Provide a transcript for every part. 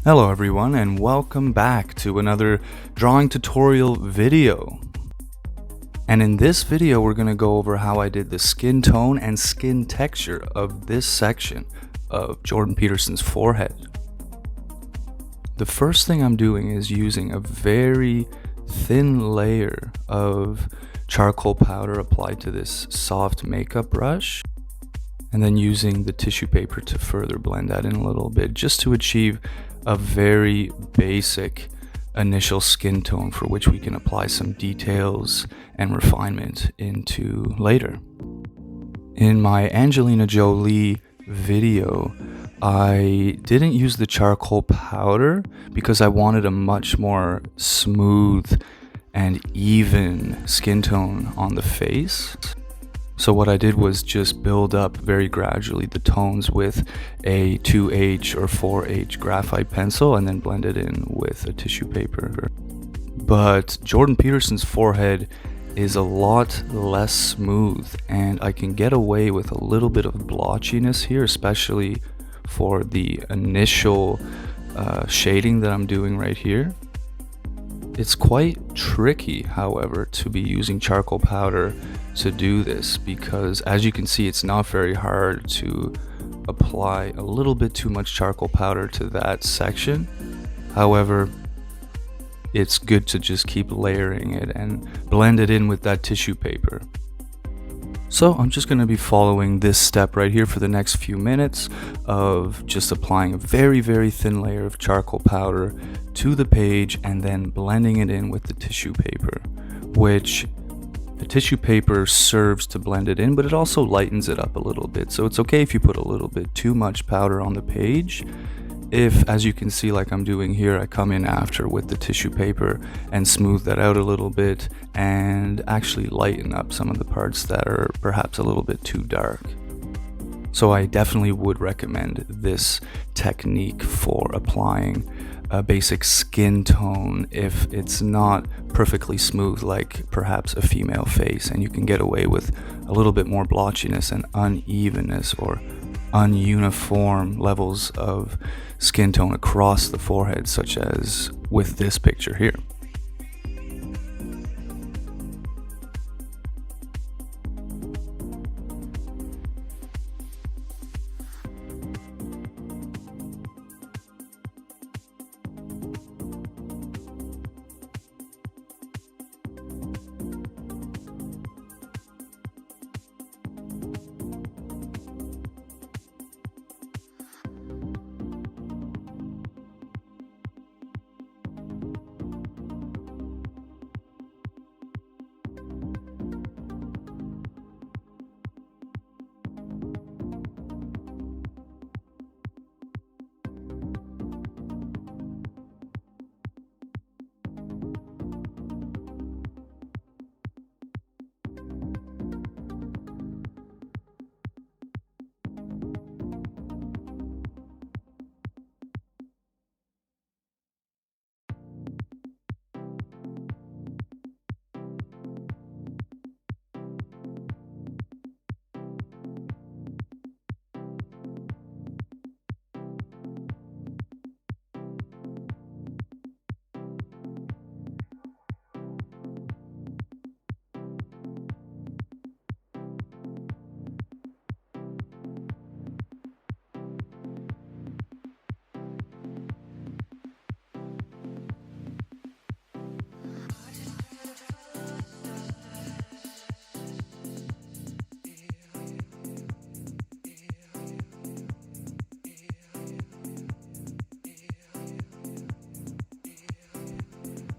Hello everyone and welcome back to another drawing tutorial video. And in this video we're going to go over how I did the skin tone and skin texture of this section of Jordan Peterson's forehead. The first thing I'm doing is using a very thin layer of charcoal powder applied to this soft makeup brush, and then using the tissue paper to further blend that in a little bit, just to achieve a very basic initial skin tone for which we can apply some details and refinement into later. In my Angelina Jolie video, I didn't use the charcoal powder because I wanted a much more smooth and even skin tone on the face. So what I did was just build up very gradually the tones with a 2H or 4H graphite pencil and then blend it in with a tissue paper. But Jordan Peterson's forehead is a lot less smooth, and I can get away with a little bit of blotchiness here, especially for the initial shading that I'm doing right here. It's quite tricky, however, to be using charcoal powder to do this, because as you can see, it's not very hard to apply a little bit too much charcoal powder to that section. However, it's good to just keep layering it and blend it in with that tissue paper. So I'm just going to be following this step right here for the next few minutes of just applying a very thin layer of charcoal powder to the page and then blending it in with the tissue paper, which the tissue paper serves to blend it in, but it also lightens it up a little bit. So it's okay if you put a little bit too much powder on the page. If, as you can see, like I'm doing here, I come in after with the tissue paper and smooth that out a little bit and actually lighten up some of the parts that are perhaps a little bit too dark. So I definitely would recommend this technique for applying a basic skin tone if it's not perfectly smooth like perhaps a female face, and you can get away with a little bit more blotchiness and unevenness or ununiform levels of skin tone across the forehead, such as with this picture here.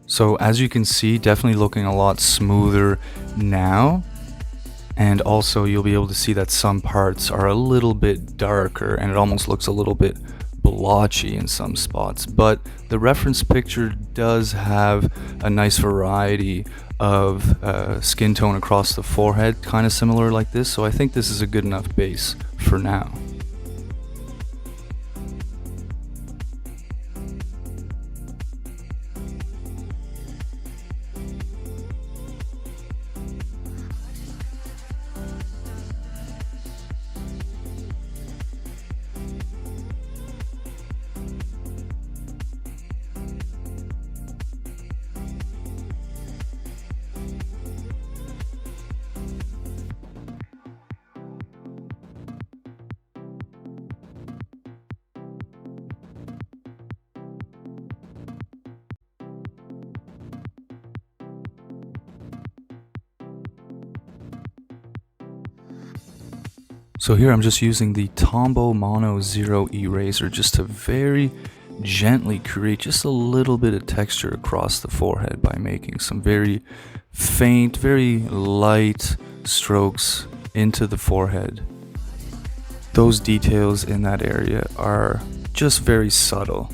So as you can see, definitely looking a lot smoother now. And also you'll be able to see that some parts are a little bit darker and it almost looks a little bit blotchy in some spots. But the reference picture does have a nice variety of skin tone across the forehead, kind of similar like this. So I think this is a good enough base for now. So here I'm just using the Tombow Mono Zero eraser just to very gently create just a little bit of texture across the forehead by making some very faint, very light strokes into the forehead. Those details in that area are just very subtle.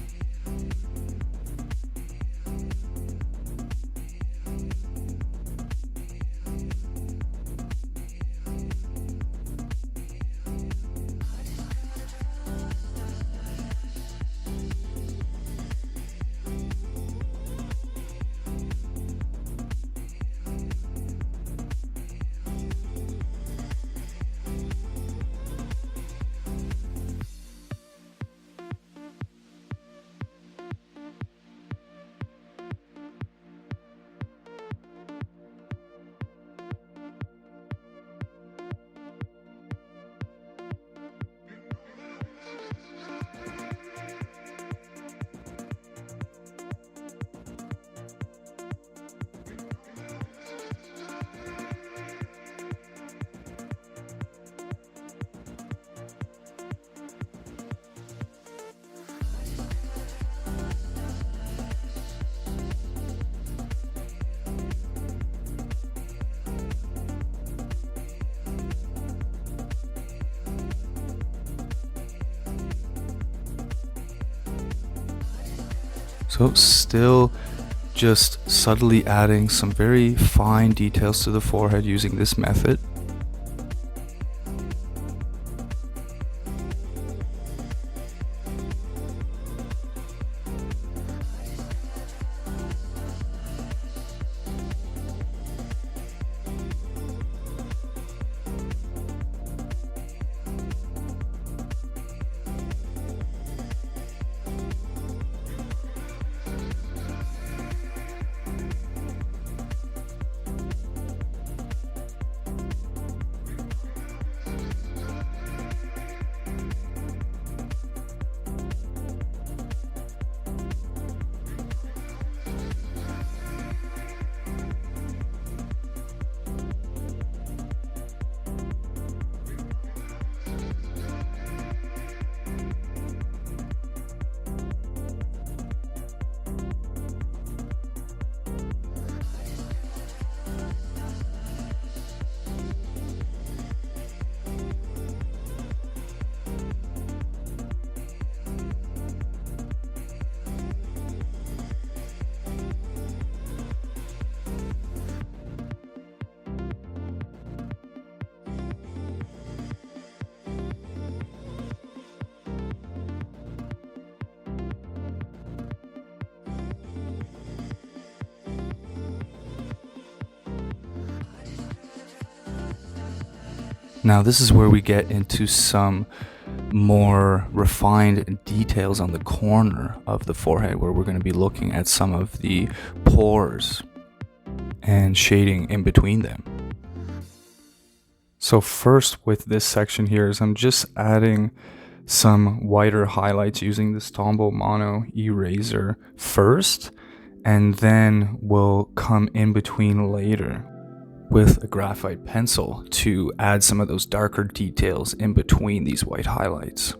So still just subtly adding some very fine details to the forehead using this method. Now this is where we get into some more refined details on the corner of the forehead, where we're going to be looking at some of the pores and shading in between them. So first with this section here is I'm just adding some whiter highlights using this Tombow Mono eraser first, and then we'll come in between later with a graphite pencil to add some of those darker details in between these white highlights.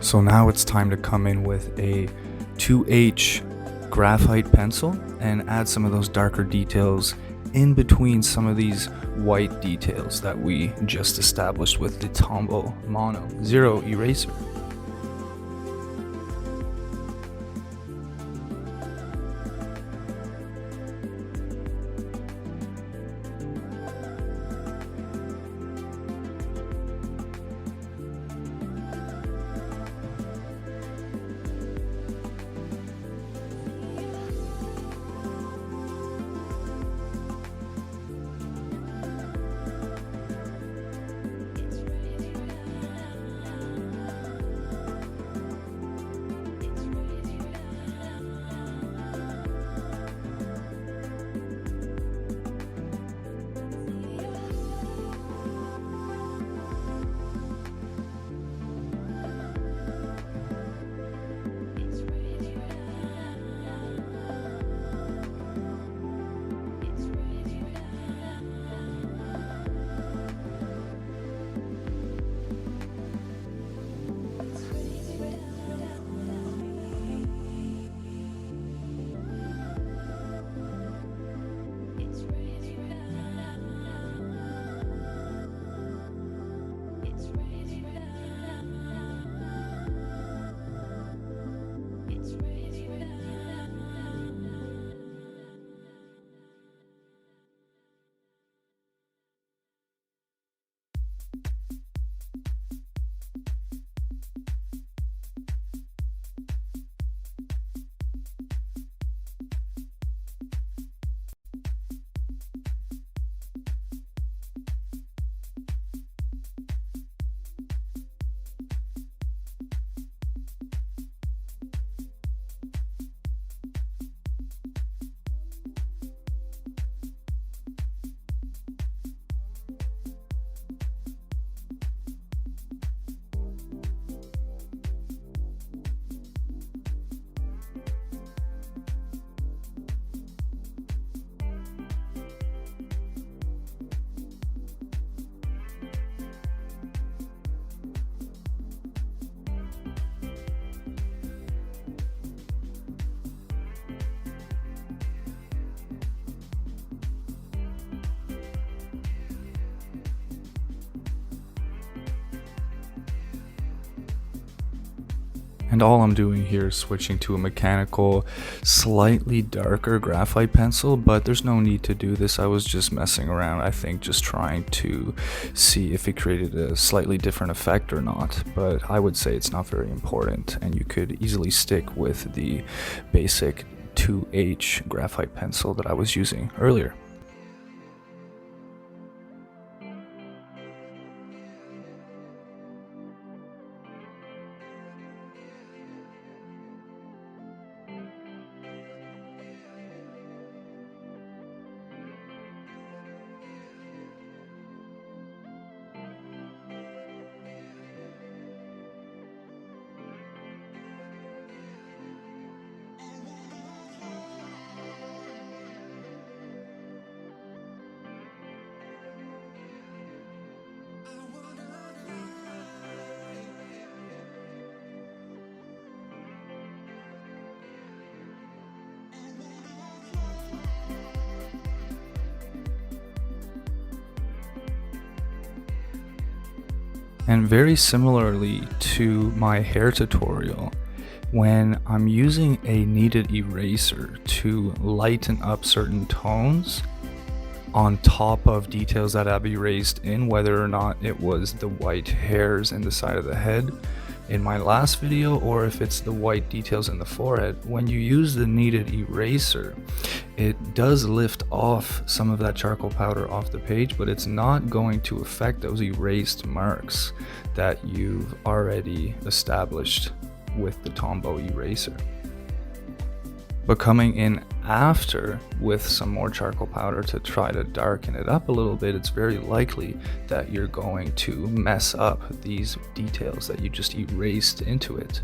So now it's time to come in with a 2H graphite pencil and add some of those darker details in between some of these white details that we just established with the Tombow Mono Zero eraser. And all I'm doing here is switching to a mechanical, slightly darker graphite pencil, but there's no need to do this. I was just messing around, I think, just trying to see if it created a slightly different effect or not. But I would say it's not very important, and you could easily stick with the basic 2H graphite pencil that I was using earlier. And very similarly to my hair tutorial, when I'm using a kneaded eraser to lighten up certain tones on top of details that I've erased in, whether or not it was the white hairs in the side of the head in my last video, or if it's the white details in the forehead, when you use the kneaded eraser, it does lift off some of that charcoal powder off the page, but it's not going to affect those erased marks that you've already established with the Tombow eraser. But coming in after with some more charcoal powder to try to darken it up a little bit, it's very likely that you're going to mess up these details that you just erased into it.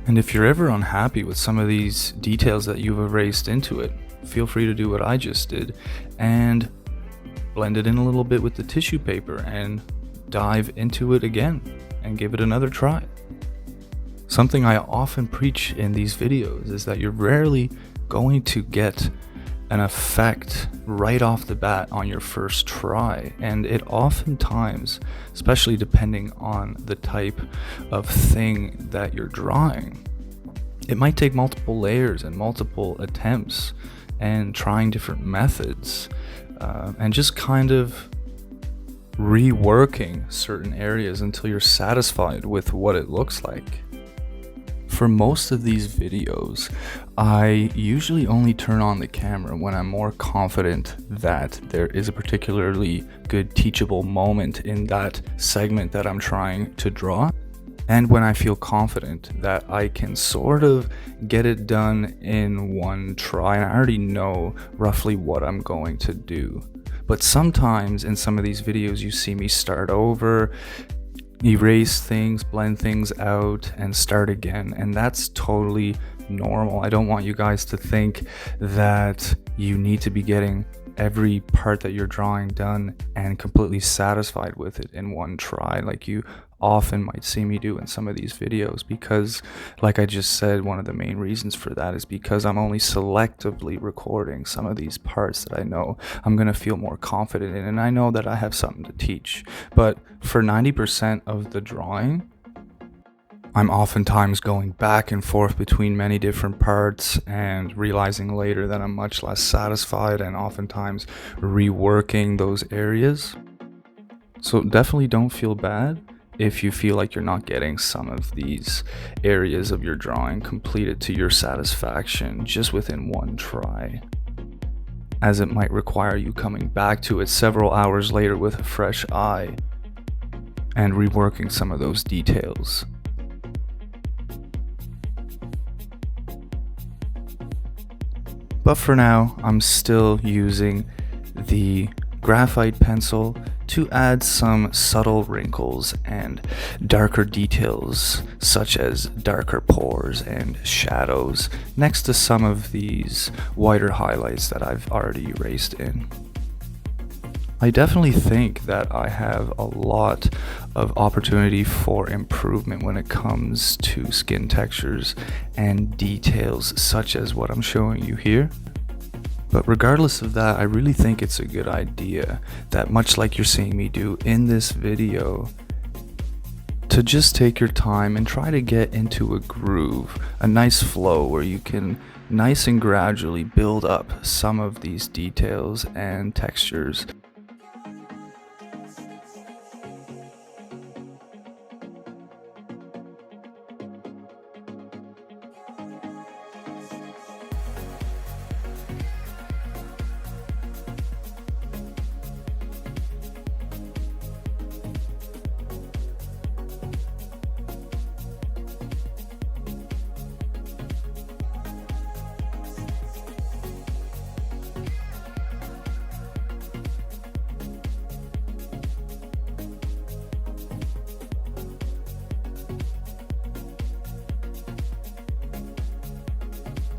And if you're ever unhappy with some of these details that you've erased into it, feel free to do what I just did and blend it in a little bit with the tissue paper and dive into it again and give it another try. Something I often preach in these videos is that you're rarely going to get an effect right off the bat on your first try, and it oftentimes, especially depending on the type of thing that you're drawing, it might take multiple layers and multiple attempts and trying different methods and just kind of reworking certain areas until you're satisfied with what it looks like. For most of these videos, I usually only turn on the camera when I'm more confident that there is a particularly good teachable moment in that segment that I'm trying to draw, and when I feel confident that I can sort of get it done in one try and I already know roughly what I'm going to do. But sometimes in some of these videos you see me start over, erase things, blend things out, and start again, and that's totally normal. I don't want you guys to think that you need to be getting every part that you're drawing done and completely satisfied with it in one try like you often might see me do in some of these videos, because like I just said, one of the main reasons for that is because I'm only selectively recording some of these parts that I know I'm going to feel more confident in, and I know that I have something to teach. But for 90% of the drawing, I'm oftentimes going back and forth between many different parts and realizing later that I'm much less satisfied, and oftentimes reworking those areas. So definitely don't feel bad if you feel like you're not getting some of these areas of your drawing completed to your satisfaction just within one try, as it might require you coming back to it several hours later with a fresh eye and reworking some of those details. But for now, I'm still using the graphite pencil to add some subtle wrinkles and darker details, such as darker pores and shadows, next to some of these whiter highlights that I've already erased in. I definitely think that I have a lot of opportunity for improvement when it comes to skin textures and details such as what I'm showing you here. But regardless of that, I really think it's a good idea that, much like you're seeing me do in this video, to just take your time and try to get into a groove, a nice flow where you can nice and gradually build up some of these details and textures.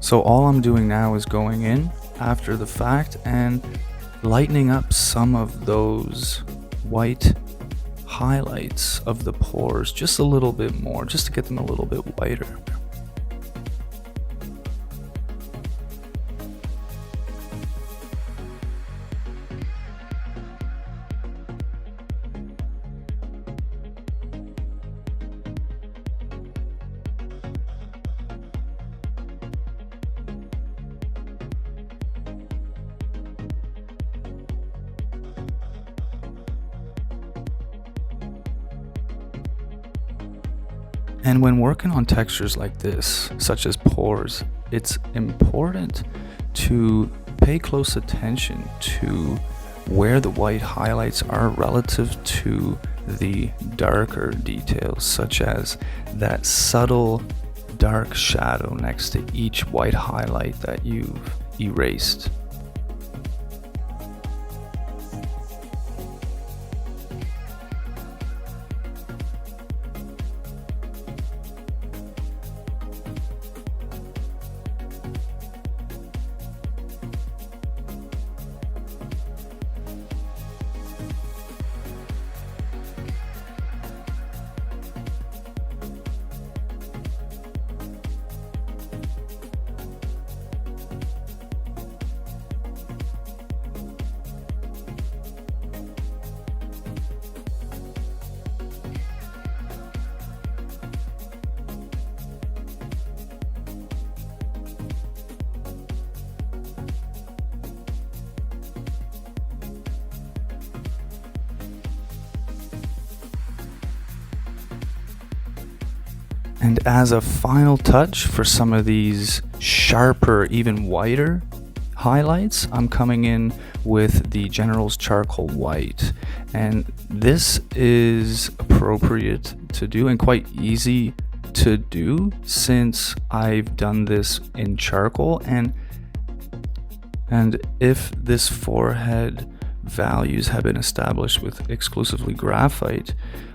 So all I'm doing now is going in after the fact and lightening up some of those white highlights of the pores just a little bit more, just to get them a little bit whiter. And when working on textures like this, such as pores, it's important to pay close attention to where the white highlights are relative to the darker details, such as that subtle dark shadow next to each white highlight that you've erased. And as a final touch for some of these sharper, even whiter highlights, I'm coming in with the General's Charcoal White. And this is appropriate to do and quite easy to do since I've done this in charcoal. And if this forehead values have been established with exclusively graphite,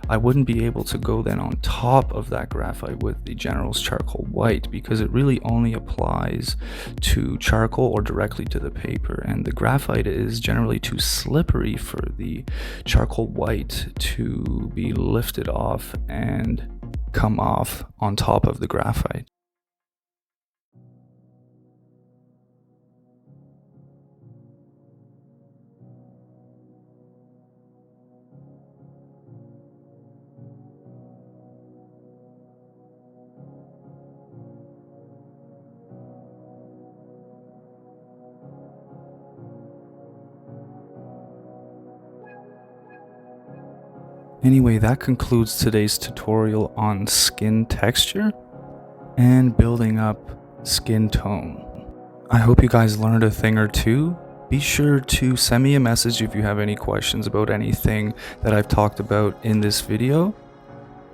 I wouldn't be able to go then on top of that graphite with the General's Charcoal White, because it really only applies to charcoal or directly to the paper, and the graphite is generally too slippery for the charcoal white to be lifted off and come off on top of the graphite. Anyway, that concludes today's tutorial on skin texture and building up skin tone. I hope you guys learned a thing or two. Be sure to send me a message if you have any questions about anything that I've talked about in this video.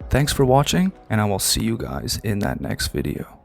Thanks for watching, and I will see you guys in that next video.